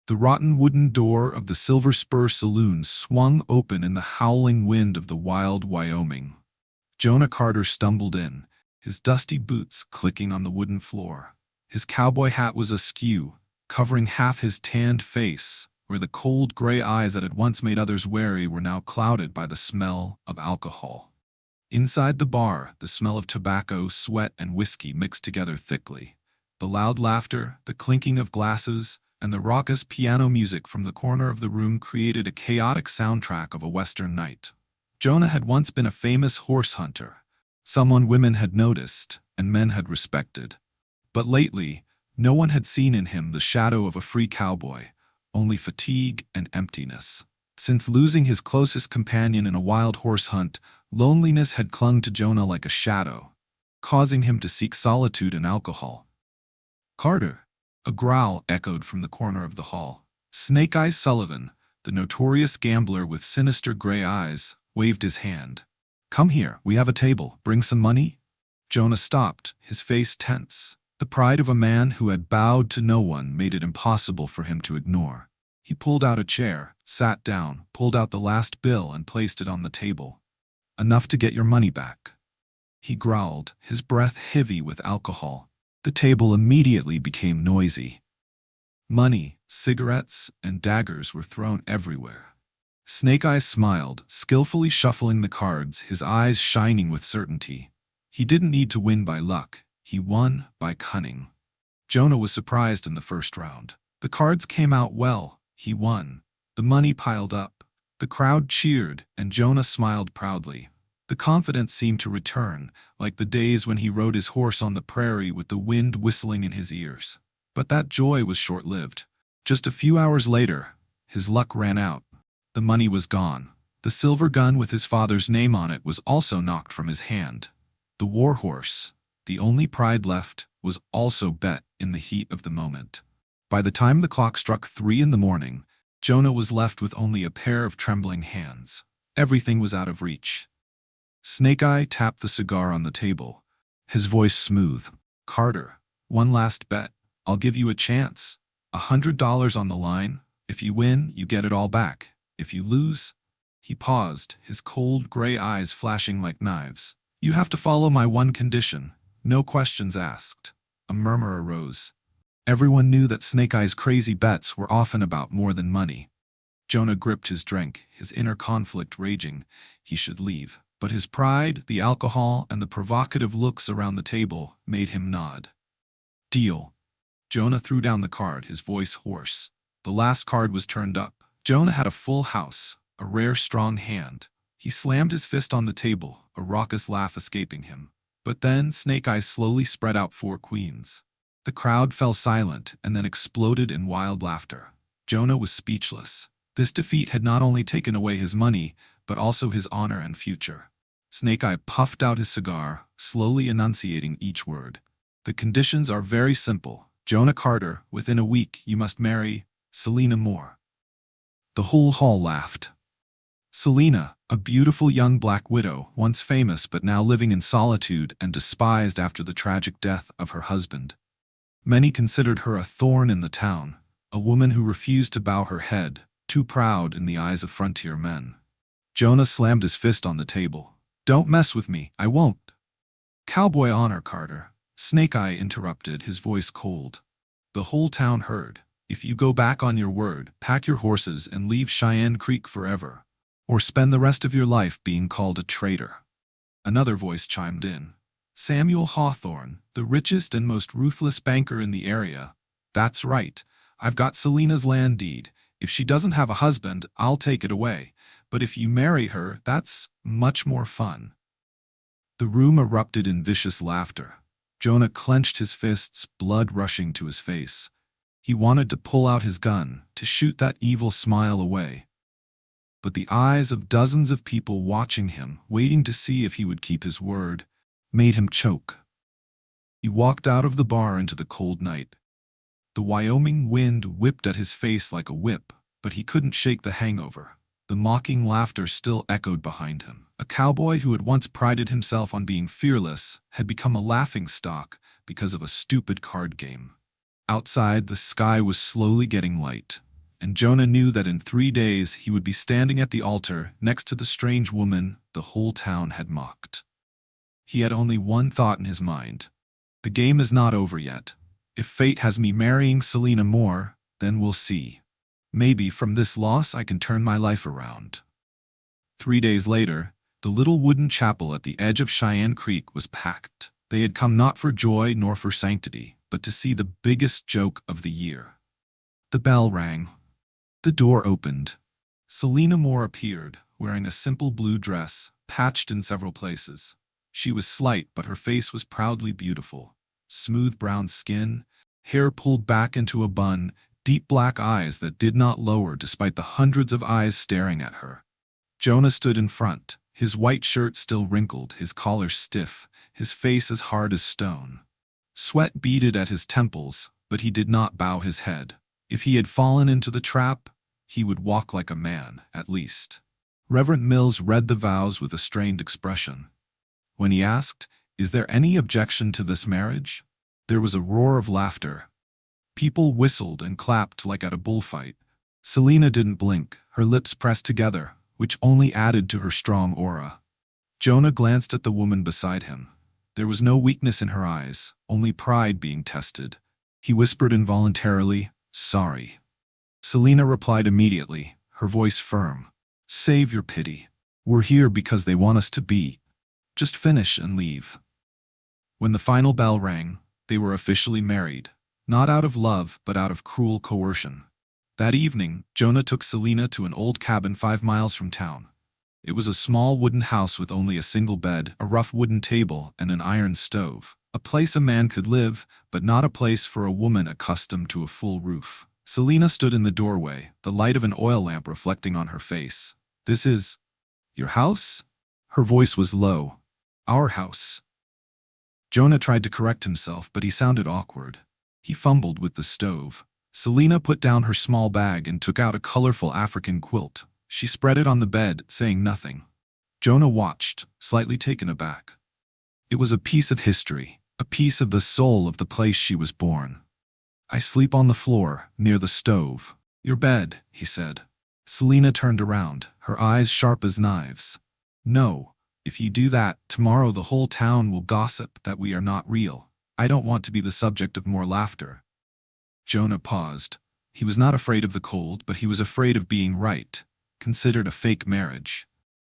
The rotten wooden door of the Silver Spur Saloon swung open in the howling wind of the wild Wyoming. Jonah Carter stumbled in, his dusty boots clicking on the wooden floor. His cowboy hat was askew, covering half his tanned face, where the cold gray eyes that had once made others wary were now clouded by the smell of alcohol. Inside the bar, the smell of tobacco, sweat, and whiskey mixed together thickly. The loud laughter, the clinking of glasses, and the raucous piano music from the corner of the room created a chaotic soundtrack of a western night. Jonah had once been a famous horse hunter, someone women had noticed and men had respected. But lately, no one had seen in him the shadow of a free cowboy, only fatigue and emptiness. Since losing his closest companion in a wild horse hunt, loneliness had clung to Jonah like a shadow, causing him to seek solitude and alcohol. "Carter," a growl echoed from the corner of the hall. Snake Eyes Sullivan, the notorious gambler with sinister gray eyes, waved his hand. "Come here, we have a table. Bring some money?" Jonah stopped, his face tense. The pride of a man who had bowed to no one made it impossible for him to ignore. He pulled out a chair, sat down, pulled out the last bill and placed it on the table. "Enough to get your money back," he growled, his breath heavy with alcohol. The table immediately became noisy. Money, cigarettes, and daggers were thrown everywhere. Snake Eyes smiled, skillfully shuffling the cards, his eyes shining with certainty. He didn't need to win by luck. He won by cunning. Jonah was surprised in the first round. The cards came out well. He won. The money piled up. The crowd cheered, and Jonah smiled proudly. The confidence seemed to return, like the days when he rode his horse on the prairie with the wind whistling in his ears. But that joy was short-lived. Just a few hours later, his luck ran out. The money was gone. The silver gun with his father's name on it was also knocked from his hand. The war horse, the only pride left, was also bet in the heat of the moment. By the time the clock struck 3 in the morning, Jonah was left with only a pair of trembling hands. Everything was out of reach. Snake Eye tapped the cigar on the table, his voice smooth. "Carter, one last bet. I'll give you a chance. $100 on the line. If you win, you get it all back. If you lose—" He paused, his cold gray eyes flashing like knives. "You have to follow my one condition. No questions asked." A murmur arose. Everyone knew that Snake Eye's crazy bets were often about more than money. Jonah gripped his drink, his inner conflict raging. He should leave. But his pride, the alcohol, and the provocative looks around the table made him nod. "Deal." Jonah threw down the card, his voice hoarse. The last card was turned up. Jonah had a full house, a rare strong hand. He slammed his fist on the table, a raucous laugh escaping him. But then Snake Eyes slowly spread out 4 queens. The crowd fell silent and then exploded in wild laughter. Jonah was speechless. This defeat had not only taken away his money, but also his honor and future. Snake Eye puffed out his cigar, slowly enunciating each word. "The conditions are very simple. Jonah Carter, within a week you must marry Selena Moore." The whole hall laughed. Selena, a beautiful young black widow, once famous but now living in solitude and despised after the tragic death of her husband. Many considered her a thorn in the town, a woman who refused to bow her head, too proud in the eyes of frontier men. Jonah slammed his fist on the table. "Don't mess with me, I won't." "Cowboy honor, Carter," Snake Eye interrupted, his voice cold. "The whole town heard. If you go back on your word, pack your horses and leave Cheyenne Creek forever, or spend the rest of your life being called a traitor." Another voice chimed in. "Samuel Hawthorne, the richest and most ruthless banker in the area. That's right. I've got Selena's land deed. If she doesn't have a husband, I'll take it away. But if you marry her, that's much more fun." The room erupted in vicious laughter. Jonah clenched his fists, blood rushing to his face. He wanted to pull out his gun, to shoot that evil smile away. But the eyes of dozens of people watching him, waiting to see if he would keep his word, made him choke. He walked out of the bar into the cold night. The Wyoming wind whipped at his face like a whip, but he couldn't shake the hangover. The mocking laughter still echoed behind him. A cowboy who had once prided himself on being fearless had become a laughingstock because of a stupid card game. Outside, the sky was slowly getting light. and Jonah knew that in 3 days he would be standing at the altar next to the strange woman the whole town had mocked. He had only one thought in his mind. The game is not over yet. If fate has me marrying Selena Moore, then we'll see. Maybe from this loss I can turn my life around. 3 days later, the little wooden chapel at the edge of Cheyenne Creek was packed. They had come not for joy nor for sanctity, but to see the biggest joke of the year. The bell rang. The door opened. Selena Moore appeared, wearing a simple blue dress, patched in several places. She was slight, but her face was proudly beautiful. Smooth brown skin, hair pulled back into a bun, deep black eyes that did not lower despite the hundreds of eyes staring at her. Jonah stood in front, his white shirt still wrinkled, his collar stiff, his face as hard as stone. Sweat beaded at his temples, but he did not bow his head. If he had fallen into the trap, he would walk like a man, at least. Reverend Mills read the vows with a strained expression. When he asked, "Is there any objection to this marriage?" there was a roar of laughter. People whistled and clapped like at a bullfight. Selena didn't blink, her lips pressed together, which only added to her strong aura. Jonah glanced at the woman beside him. There was no weakness in her eyes, only pride being tested. He whispered involuntarily, "Sorry." Selena replied immediately, her voice firm. "Save your pity. We're here because they want us to be. Just finish and leave." When the final bell rang, they were officially married, not out of love but out of cruel coercion. That evening, Jonah took Selena to an old cabin 5 miles from town. It was a small wooden house with only a single bed, a rough wooden table, and an iron stove. A place a man could live, but not a place for a woman accustomed to a full roof. Selena stood in the doorway, the light of an oil lamp reflecting on her face. "This is your house?" Her voice was low. "Our house." Jonah tried to correct himself, but he sounded awkward. He fumbled with the stove. Selena put down her small bag and took out a colorful African quilt. She spread it on the bed, saying nothing. Jonah watched, slightly taken aback. It was a piece of history, a piece of the soul of the place she was born. "I sleep on the floor, near the stove." "Your bed," he said. Selena turned around, her eyes sharp as knives. "No, if you do that, tomorrow the whole town will gossip that we are not real. I don't want to be the subject of more laughter." Jonah paused. He was not afraid of the cold, but he was afraid of being right, considered a fake marriage.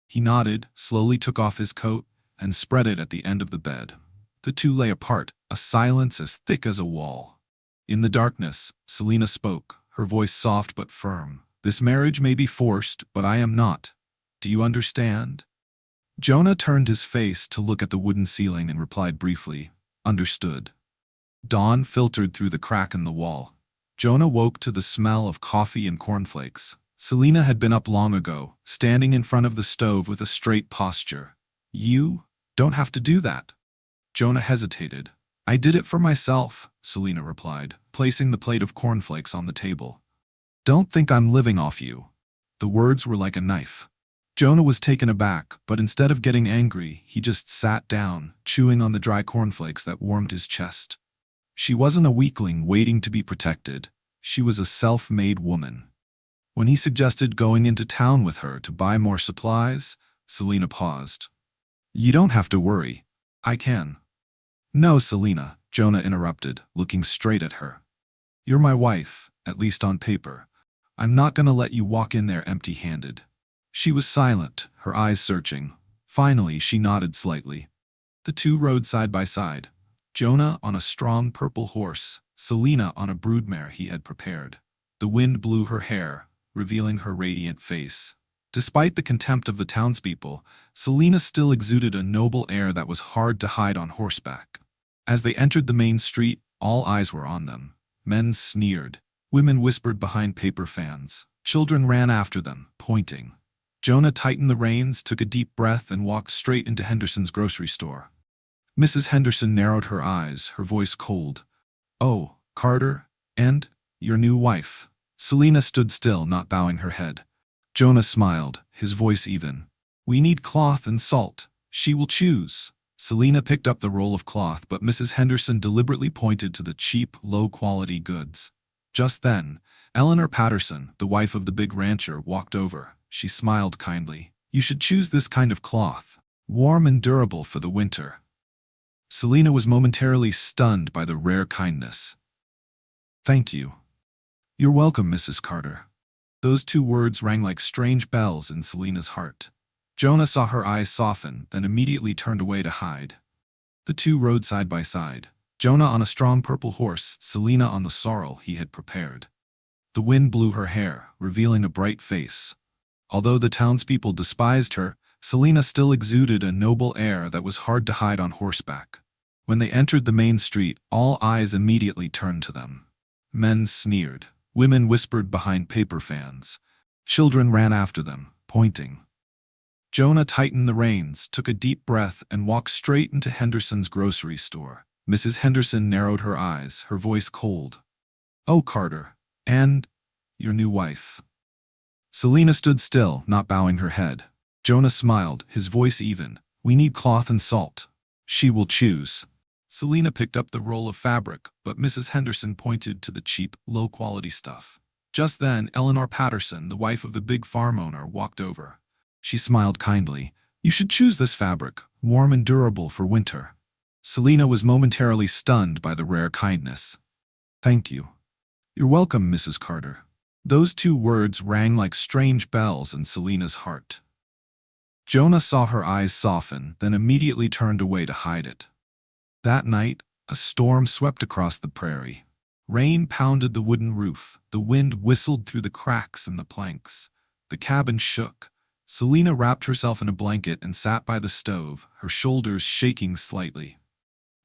He nodded, slowly took off his coat, and spread it at the end of the bed. The two lay apart, a silence as thick as a wall. In the darkness, Selena spoke, her voice soft but firm. "This marriage may be forced, but I am not. Do you understand?" Jonah turned his face to look at the wooden ceiling and replied briefly, "Understood." Dawn filtered through the crack in the wall. Jonah woke to the smell of coffee and cornflakes. Selena had been up long ago, standing in front of the stove with a straight posture. "You don't have to do that." Jonah hesitated. "I did it for myself," Selena replied, placing the plate of cornflakes on the table. "Don't think I'm living off you." The words were like a knife. Jonah was taken aback, but instead of getting angry, he just sat down, chewing on the dry cornflakes that warmed his chest. She wasn't a weakling waiting to be protected. She was a self-made woman. When he suggested going into town with her to buy more supplies, Selena paused. "You don't have to worry. I can." "No, Selena," Jonah interrupted, looking straight at her. "You're my wife, at least on paper. I'm not going to let you walk in there empty-handed." She was silent, her eyes searching. Finally, she nodded slightly. The two rode side by side. Jonah on a strong purple horse, Selena on a broodmare he had prepared. The wind blew her hair, revealing her radiant face. Despite the contempt of the townspeople, Selena still exuded a noble air that was hard to hide on horseback. As they entered the main street, all eyes were on them. Men sneered. Women whispered behind paper fans. Children ran after them, pointing. Jonah tightened the reins, took a deep breath, and walked straight into Henderson's grocery store. Mrs. Henderson narrowed her eyes, her voice cold. "Oh, Carter, and your new wife." Selena stood still, not bowing her head. Jonah smiled, his voice even. "We need cloth and salt. She will choose." Selena picked up the roll of cloth, but Mrs. Henderson deliberately pointed to the cheap, low-quality goods. Just then, Eleanor Patterson, the wife of the big rancher, walked over. She smiled kindly. You should choose this kind of cloth, warm and durable for the winter. Selena was momentarily stunned by the rare kindness. Thank you. You're welcome, Mrs. Carter. Those two words rang like strange bells in Selena's heart. Jonah saw her eyes soften, then immediately turned away to hide. The two rode side by side, Jonah on a strong purple horse, Selena on the sorrel he had prepared. The wind blew her hair, revealing a bright face. Although the townspeople despised her, Selena still exuded a noble air that was hard to hide on horseback. When they entered the main street, all eyes immediately turned to them. Men sneered. Women whispered behind paper fans. Children ran after them, pointing. Jonah tightened the reins, took a deep breath, and walked straight into Henderson's grocery store. Mrs. Henderson narrowed her eyes, her voice cold. Oh, Carter. And your new wife. Selena stood still, not bowing her head. Jonah smiled, his voice even. We need cloth and salt. She will choose. Selena picked up the roll of fabric, but Mrs. Henderson pointed to the cheap, low-quality stuff. Just then, Eleanor Patterson, the wife of the big farm owner, walked over. She smiled kindly. You should choose this fabric, warm and durable for winter. Selena was momentarily stunned by the rare kindness. Thank you. You're welcome, Mrs. Carter. Those two words rang like strange bells in Selena's heart. Jonah saw her eyes soften, then immediately turned away to hide it. That night, a storm swept across the prairie. Rain pounded the wooden roof. The wind whistled through the cracks in the planks. The cabin shook. Selena wrapped herself in a blanket and sat by the stove, her shoulders shaking slightly.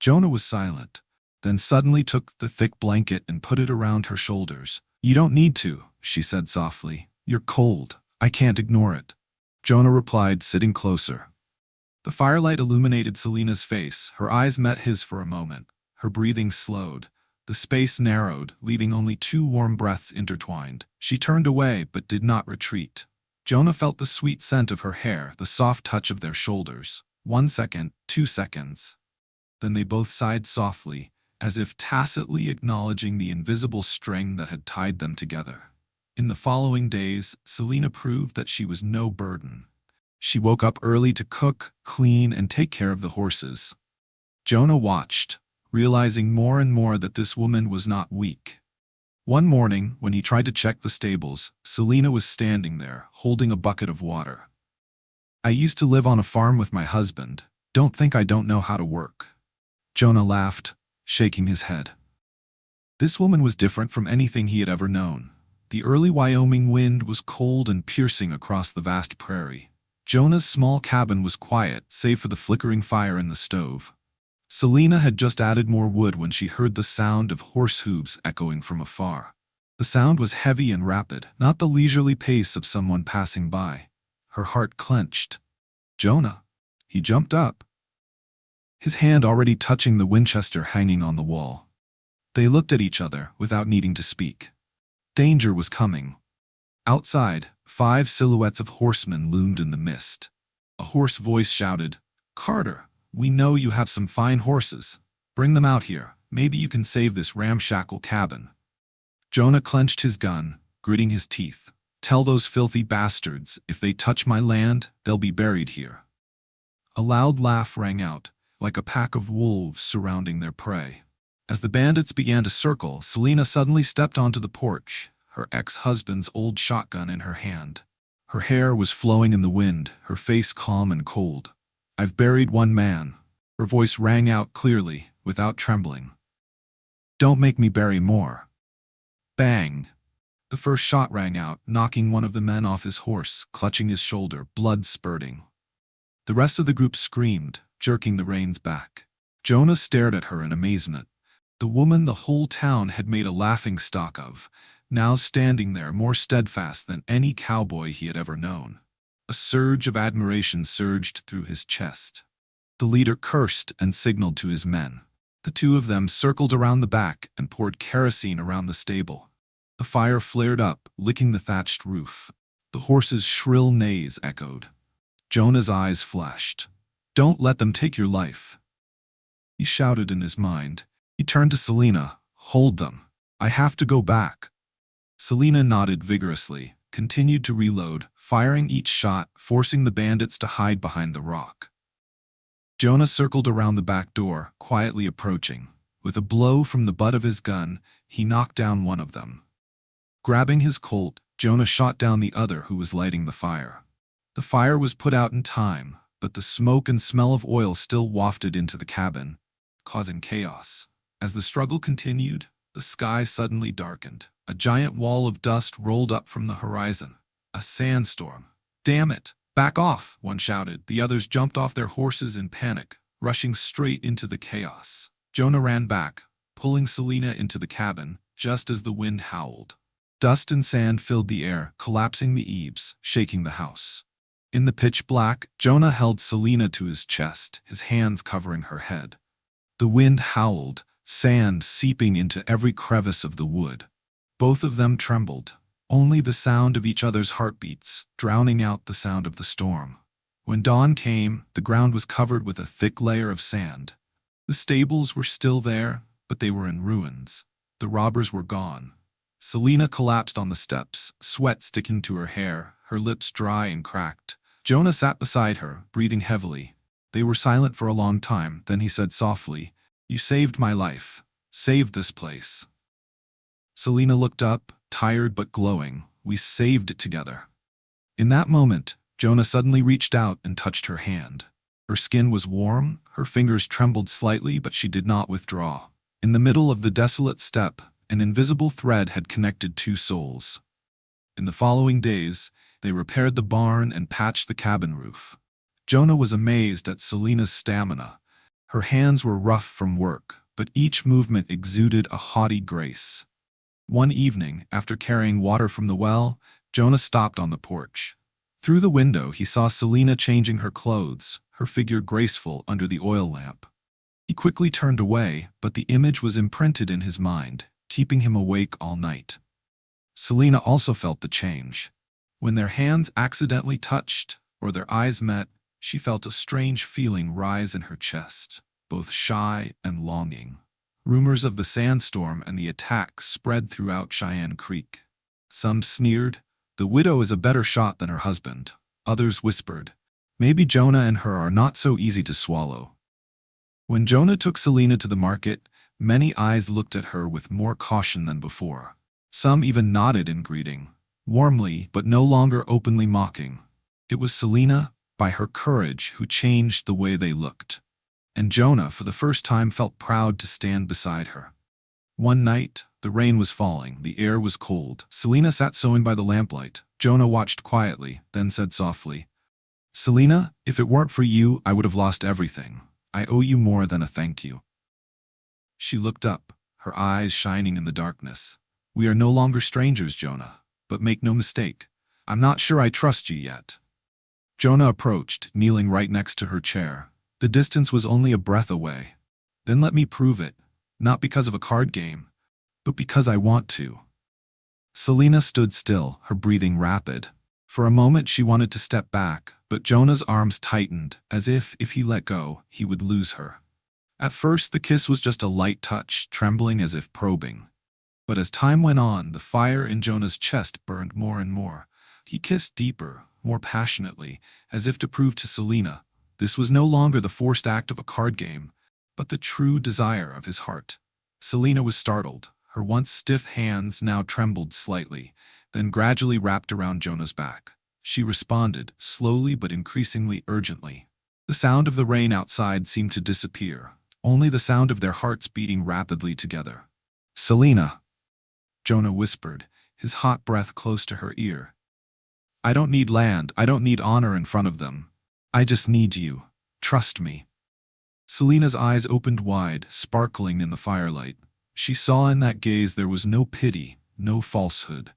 Jonah was silent, then suddenly took the thick blanket and put it around her shoulders. You don't need to, she said softly. You're cold. I can't ignore it. Jonah replied, sitting closer. The firelight illuminated Selena's face. Her eyes met his for a moment. Her breathing slowed. The space narrowed, leaving only two warm breaths intertwined. She turned away, but did not retreat. Jonah felt the sweet scent of her hair, the soft touch of their shoulders. 1 second, 2 seconds. Then they both sighed softly, as if tacitly acknowledging the invisible string that had tied them together. In the following days, Selena proved that she was no burden. She woke up early to cook, clean, and take care of the horses. Jonah watched, realizing more and more that this woman was not weak. One morning, when he tried to check the stables, Selena was standing there, holding a bucket of water. I used to live on a farm with my husband. Don't think I don't know how to work. Jonah laughed, shaking his head. This woman was different from anything he had ever known. The early Wyoming wind was cold and piercing across the vast prairie. Jonah's small cabin was quiet, save for the flickering fire in the stove. Selena had just added more wood when she heard the sound of horse hooves echoing from afar. The sound was heavy and rapid, not the leisurely pace of someone passing by. Her heart clenched. Jonah. He jumped up, his hand already touching the Winchester hanging on the wall. They looked at each other without needing to speak. Danger was coming. Outside, 5 silhouettes of horsemen loomed in the mist. A hoarse voice shouted, Carter, we know you have some fine horses. Bring them out here. Maybe you can save this ramshackle cabin. Jonah clenched his gun, gritting his teeth. Tell those filthy bastards, if they touch my land, they'll be buried here. A loud laugh rang out, like a pack of wolves surrounding their prey. As the bandits began to circle, Selena suddenly stepped onto the porch, her ex-husband's old shotgun in her hand. Her hair was flowing in the wind, her face calm and cold. I've buried one man. Her voice rang out clearly, without trembling. Don't make me bury more. Bang! The first shot rang out, knocking one of the men off his horse, clutching his shoulder, blood spurting. The rest of the group screamed, jerking the reins back. Jonah stared at her in amazement. The woman the whole town had made a laughingstock of, now standing there more steadfast than any cowboy he had ever known. A surge of admiration surged through his chest. The leader cursed and signaled to his men. The two of them circled around the back and poured kerosene around the stable. The fire flared up, licking the thatched roof. The horses' shrill neighs echoed. Jonah's eyes flashed. Don't let them take your life. He shouted in his mind. He turned to Selena. Hold them. I have to go back. Selena nodded vigorously, continued to reload, firing each shot, forcing the bandits to hide behind the rock. Jonah circled around the back door, quietly approaching. With a blow from the butt of his gun, he knocked down one of them. Grabbing his Colt, Jonah shot down the other who was lighting the fire. The fire was put out in time, but the smoke and smell of oil still wafted into the cabin, causing chaos. As the struggle continued, the sky suddenly darkened. A giant wall of dust rolled up from the horizon. A sandstorm. "Damn it! Back off!" one shouted. The others jumped off their horses in panic, rushing straight into the chaos. Jonah ran back, pulling Selena into the cabin, just as the wind howled. Dust and sand filled the air, collapsing the eaves, shaking the house. In the pitch black, Jonah held Selena to his chest, his hands covering her head. The wind howled, sand seeping into every crevice of the wood. Both of them trembled, only the sound of each other's heartbeats, drowning out the sound of the storm. When dawn came, the ground was covered with a thick layer of sand. The stables were still there, but they were in ruins. The robbers were gone. Selena collapsed on the steps, sweat sticking to her hair, her lips dry and cracked. Jonah sat beside her, breathing heavily. They were silent for a long time, then he said softly, "You saved my life. Saved this place." Selena looked up, tired but glowing. "We saved it together." In that moment, Jonah suddenly reached out and touched her hand. Her skin was warm, her fingers trembled slightly, but she did not withdraw. In the middle of the desolate steppe, an invisible thread had connected two souls. In the following days, they repaired the barn and patched the cabin roof. Jonah was amazed at Selena's stamina. Her hands were rough from work, but each movement exuded a haughty grace. One evening, after carrying water from the well, Jonah stopped on the porch. Through the window, he saw Selena changing her clothes, her figure graceful under the oil lamp. He quickly turned away, but the image was imprinted in his mind, keeping him awake all night. Selena also felt the change. When their hands accidentally touched, or their eyes met, she felt a strange feeling rise in her chest, both shy and longing. Rumors of the sandstorm and the attack spread throughout Cheyenne Creek. Some sneered, "The widow is a better shot than her husband." Others whispered, "Maybe Jonah and her are not so easy to swallow." When Jonah took Selena to the market, many eyes looked at her with more caution than before. Some even nodded in greeting, warmly but no longer openly mocking. It was Selena, by her courage, who changed the way they looked. And Jonah, for the first time, felt proud to stand beside her. One night, the rain was falling, the air was cold. Selena sat sewing by the lamplight. Jonah watched quietly, then said softly, "Selena, if it weren't for you, I would have lost everything. I owe you more than a thank you." She looked up, her eyes shining in the darkness. "We are no longer strangers, Jonah, but make no mistake, I'm not sure I trust you yet." Jonah approached, kneeling right next to her chair. The distance was only a breath away. "Then let me prove it, not because of a card game, but because I want to." Selena stood still, her breathing rapid. For a moment she wanted to step back, but Jonah's arms tightened, as if he let go, he would lose her. At first the kiss was just a light touch, trembling as if probing. But as time went on, the fire in Jonah's chest burned more and more. He kissed deeper, more passionately, as if to prove to Selena this was no longer the forced act of a card game, but the true desire of his heart. Selena was startled. Her once stiff hands now trembled slightly, then gradually wrapped around Jonah's back. She responded, slowly but increasingly urgently. The sound of the rain outside seemed to disappear, only the sound of their hearts beating rapidly together. "Selena," Jonah whispered, his hot breath close to her ear. "I don't need land, I don't need honor in front of them. I just need you. Trust me." Selena's eyes opened wide, sparkling in the firelight. She saw in that gaze there was no pity, no falsehood.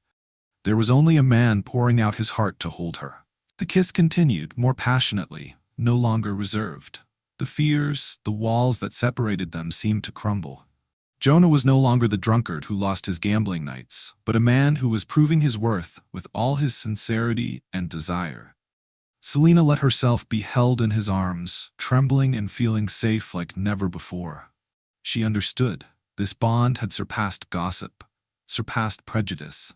There was only a man pouring out his heart to hold her. The kiss continued, more passionately, no longer reserved. The fears, the walls that separated them seemed to crumble. Jonah was no longer the drunkard who lost his gambling nights, but a man who was proving his worth with all his sincerity and desire. Selena let herself be held in his arms, trembling and feeling safe like never before. She understood. This bond had surpassed gossip, surpassed prejudice.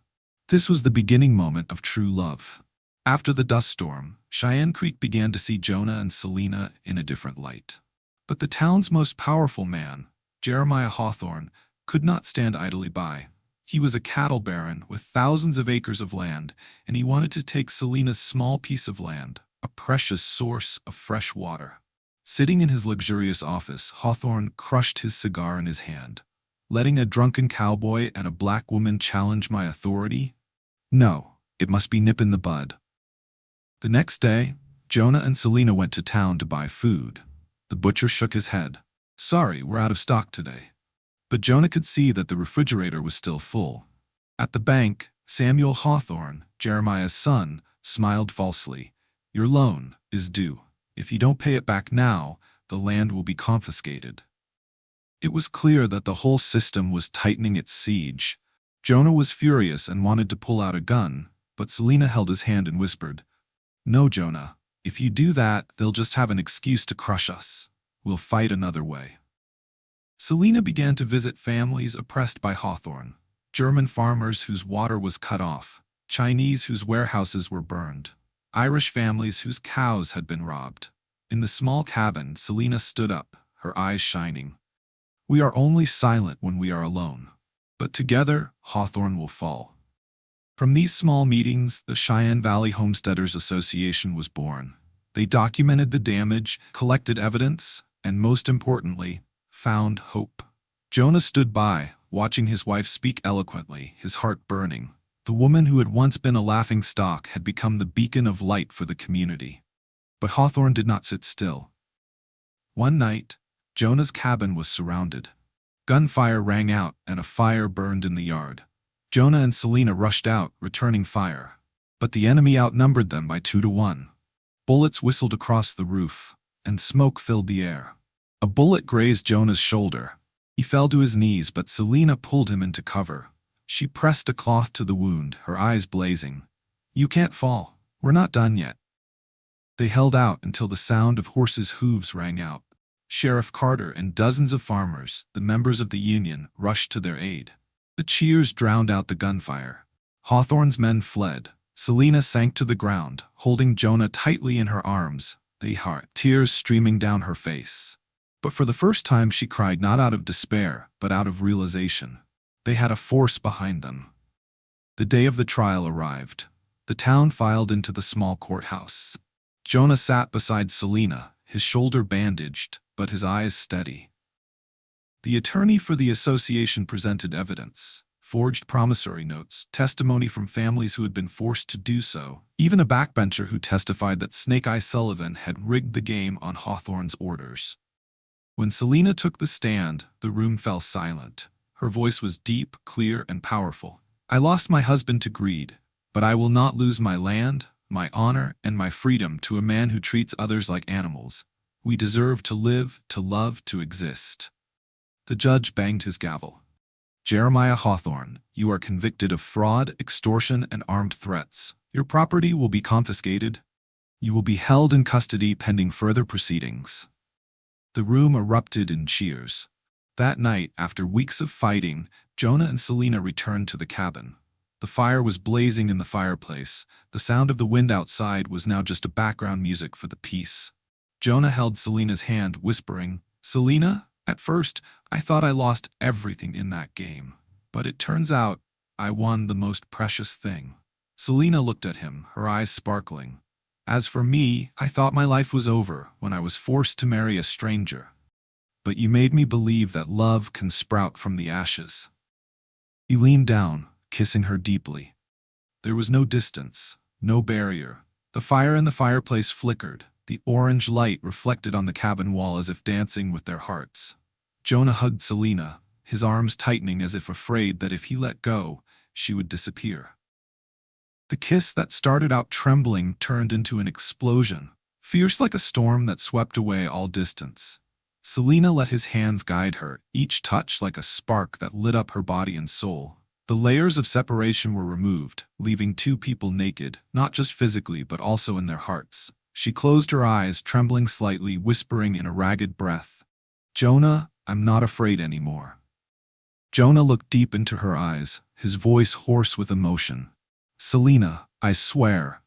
This was the beginning moment of true love. After the dust storm, Cheyenne Creek began to see Jonah and Selena in a different light. But the town's most powerful man, Jeremiah Hawthorne, could not stand idly by. He was a cattle baron with thousands of acres of land, and he wanted to take Selena's small piece of land, a precious source of fresh water. Sitting in his luxurious office, Hawthorne crushed his cigar in his hand. Letting a drunken cowboy and a black woman challenge my authority? No, it must be nip in the bud. The next day, Jonah and Selena went to town to buy food. The butcher shook his head. Sorry, we're out of stock today. But Jonah could see that the refrigerator was still full. At the bank, Samuel Hawthorne, Jeremiah's son, smiled falsely. Your loan is due. If you don't pay it back now, the land will be confiscated. It was clear that the whole system was tightening its siege. Jonah was furious and wanted to pull out a gun, but Selena held his hand and whispered, No, Jonah, if you do that, they'll just have an excuse to crush us. We'll fight another way. Selena began to visit families oppressed by Hawthorne, German farmers whose water was cut off, Chinese whose warehouses were burned, Irish families whose cows had been robbed. In the small cabin, Selena stood up, her eyes shining. We are only silent when we are alone, but together, Hawthorne will fall. From these small meetings, the Cheyenne Valley Homesteaders Association was born. They documented the damage, collected evidence, and most importantly, found hope. Jonah stood by, watching his wife speak eloquently, his heart burning. The woman who had once been a laughingstock had become the beacon of light for the community. But Hawthorne did not sit still. One night, Jonah's cabin was surrounded. Gunfire rang out and a fire burned in the yard. Jonah and Selena rushed out, returning fire. But the enemy outnumbered them by 2-1. Bullets whistled across the roof, and smoke filled the air. A bullet grazed Jonah's shoulder. He fell to his knees, but Selena pulled him into cover. She pressed a cloth to the wound, her eyes blazing. You can't fall. We're not done yet. They held out until the sound of horses' hooves rang out. Sheriff Carter and dozens of farmers, the members of the union, rushed to their aid. The cheers drowned out the gunfire. Hawthorne's men fled. Selena sank to the ground, holding Jonah tightly in her arms, tears streaming down her face. But for the first time she cried not out of despair, but out of realization. They had a force behind them. The day of the trial arrived. The town filed into the small courthouse. Jonah sat beside Selena, his shoulder bandaged, but his eyes steady. The attorney for the association presented evidence, forged promissory notes, testimony from families who had been forced to do so, even a backbencher who testified that Snake Eye Sullivan had rigged the game on Hawthorne's orders. When Selena took the stand, the room fell silent. Her voice was deep, clear, and powerful. I lost my husband to greed, but I will not lose my land, my honor, and my freedom to a man who treats others like animals. We deserve to live, to love, to exist. The judge banged his gavel. Jeremiah Hawthorne, you are convicted of fraud, extortion, and armed threats. Your property will be confiscated. You will be held in custody pending further proceedings. The room erupted in cheers. That night, after weeks of fighting, Jonah and Selena returned to the cabin. The fire was blazing in the fireplace. The sound of the wind outside was now just a background music for the peace. Jonah held Selena's hand, whispering, Selena, at first, I thought I lost everything in that game. But it turns out, I won the most precious thing. Selena looked at him, her eyes sparkling. As for me, I thought my life was over when I was forced to marry a stranger. But you made me believe that love can sprout from the ashes. He leaned down, kissing her deeply. There was no distance, no barrier. The fire in the fireplace flickered. The orange light reflected on the cabin wall as if dancing with their hearts. Jonah hugged Selena, his arms tightening as if afraid that if he let go, she would disappear. The kiss that started out trembling turned into an explosion, fierce like a storm that swept away all distance. Selena let his hands guide her, each touch like a spark that lit up her body and soul. The layers of separation were removed, leaving two people naked, not just physically but also in their hearts. She closed her eyes, trembling slightly, whispering in a ragged breath, Jonah, I'm not afraid anymore. Jonah looked deep into her eyes, his voice hoarse with emotion. Selena, I swear,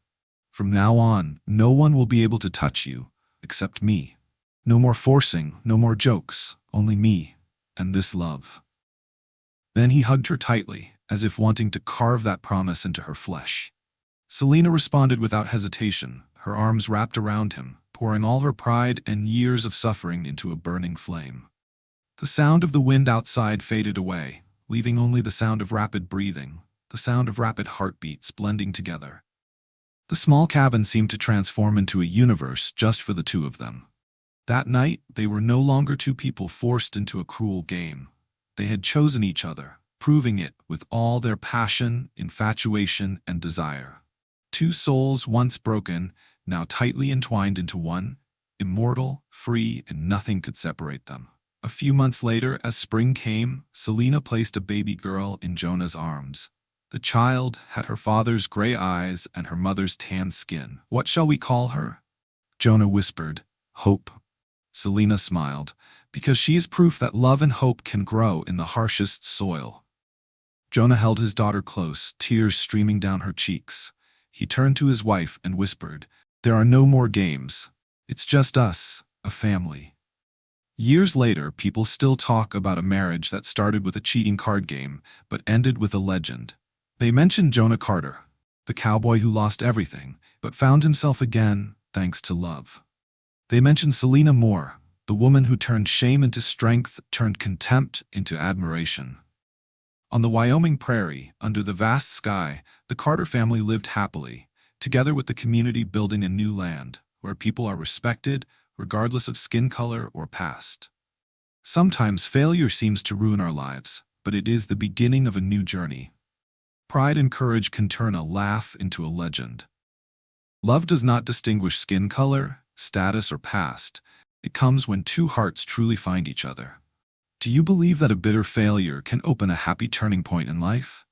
from now on, no one will be able to touch you, except me. No more forcing, no more jokes, only me, and this love." Then he hugged her tightly, as if wanting to carve that promise into her flesh. Selena responded without hesitation, her arms wrapped around him, pouring all her pride and years of suffering into a burning flame. The sound of the wind outside faded away, leaving only the sound of rapid breathing, the sound of rapid heartbeats blending together. The small cabin seemed to transform into a universe just for the two of them. That night, they were no longer two people forced into a cruel game. They had chosen each other, proving it with all their passion, infatuation, and desire. Two souls once broken, now tightly entwined into one, immortal, free, and nothing could separate them. A few months later, as spring came, Selena placed a baby girl in Jonah's arms. The child had her father's gray eyes and her mother's tan skin. "What shall we call her?" Jonah whispered, "Hope." Selena smiled, because she is proof that love and hope can grow in the harshest soil. Jonah held his daughter close, tears streaming down her cheeks. He turned to his wife and whispered, "There are no more games. It's just us, a family." Years later, people still talk about a marriage that started with a cheating card game, but ended with a legend. They mention Jonah Carter, the cowboy who lost everything, but found himself again thanks to love. They mention Selena Moore, the woman who turned shame into strength, turned contempt into admiration. On the Wyoming prairie, under the vast sky, the Carter family lived happily, together with the community building a new land, where people are respected, regardless of skin color or past. Sometimes failure seems to ruin our lives, but it is the beginning of a new journey. Pride and courage can turn a laugh into a legend. Love does not distinguish skin color, status, or past. It comes when two hearts truly find each other. Do you believe that a bitter failure can open a happy turning point in life?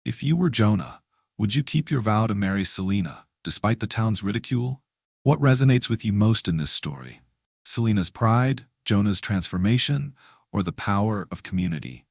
If you were Jonah, would you keep your vow to marry Selena, despite the town's ridicule? What resonates with you most in this story? Selena's pride, Jonah's transformation, or the power of community?